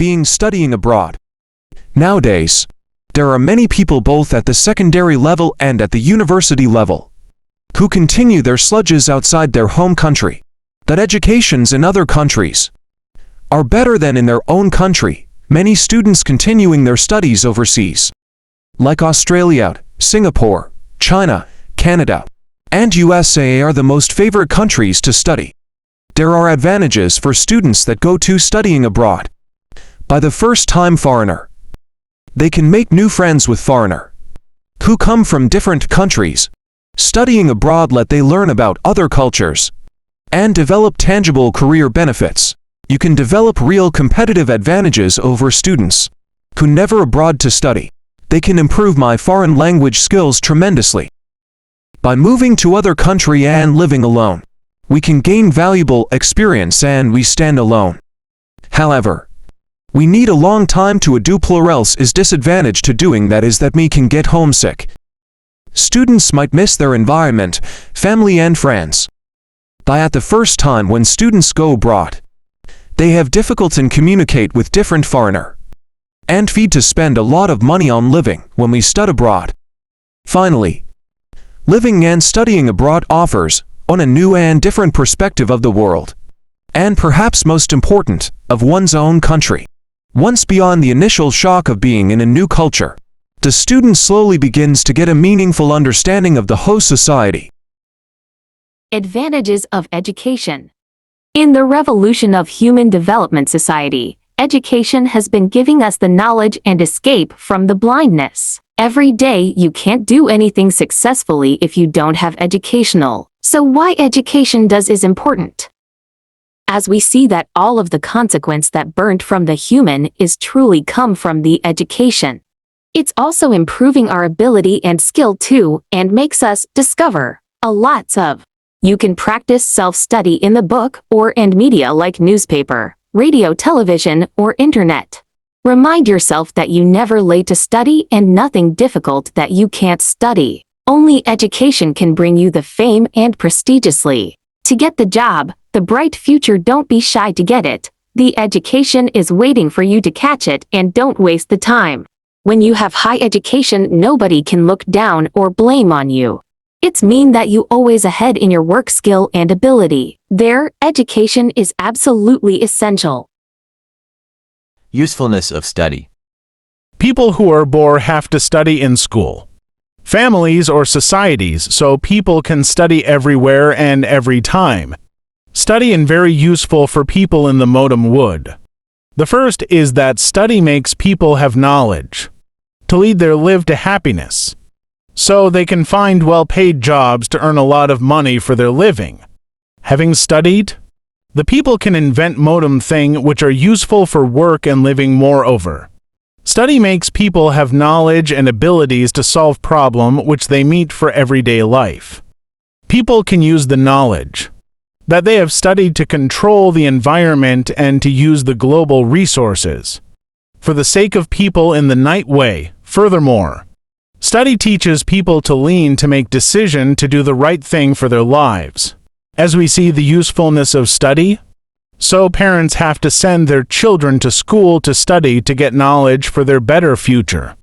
being studying abroad. Nowadays, there are many people both at the secondary level and at the university level who continue their studies outside their home country, that educations in other countries are better than in their own country. Many students continuing their studies overseas, like Australia, Singapore, China, Canada, and USA are the most favorite countries to study. There are advantages for students that go to studying abroad. By the first-time foreigner, they can make new friends with foreigner who come from different countries. Studying abroad let they learn about other cultures and develop tangible career benefits. You can develop real competitive advantages over students who never abroad to study. They can improve my foreign language skills tremendously. By moving to other country and living alone, we can gain valuable experience and we stand alone. However, we need a long time to do or else is disadvantage to doing that is that me can get homesick. Students might miss their environment, family and friends. By at the first time when students go abroad, they have difficulty in communicate with different foreigner and feed to spend a lot of money on living when we study abroad. Finally, living and studying abroad offers on a new and different perspective of the world, and perhaps most important, of one's own country. Once beyond the initial shock of being in a new culture, the student slowly begins to get a meaningful understanding of the host society. Advantages of education. In the revolution of human development society, education has been giving us the knowledge and escape from the blindness. Every day you can't do anything successfully if you don't have educational. So why education is important? As we see that all of the consequence that burnt from the human is truly come from the education. It's also improving our ability and skill too, and makes us discover a lots of. You can practice self-study in the book or and media like newspaper, radio, television, or internet. Remind yourself that you never late to study and nothing difficult that you can't study. Only education can bring you the fame and prestigiously. To get the job, the bright future, don't be shy to get it. The education is waiting for you to catch it and don't waste the time. When you have high education, nobody can look down or blame on you. It's mean that you always ahead in your work skill and ability. Their education is absolutely essential. Usefulness of study. People who are poor have to study in school. Families or societies, so people can study everywhere and every time. Study and very useful for people in the modem would. The first is that study makes people have knowledge to lead their live to happiness, so they can find well-paid jobs to earn a lot of money for their living. Having studied, the people can invent modem thing which are useful for work and living. Moreover, study makes people have knowledge and abilities to solve problem which they meet for everyday life. People can use the knowledge that they have studied to control the environment and to use the global resources for the sake of people in the right way. Furthermore, study teaches people to lean to make decision to do the right thing for their lives. As we see the usefulness of study, so parents have to send their children to school to study to get knowledge for their better future.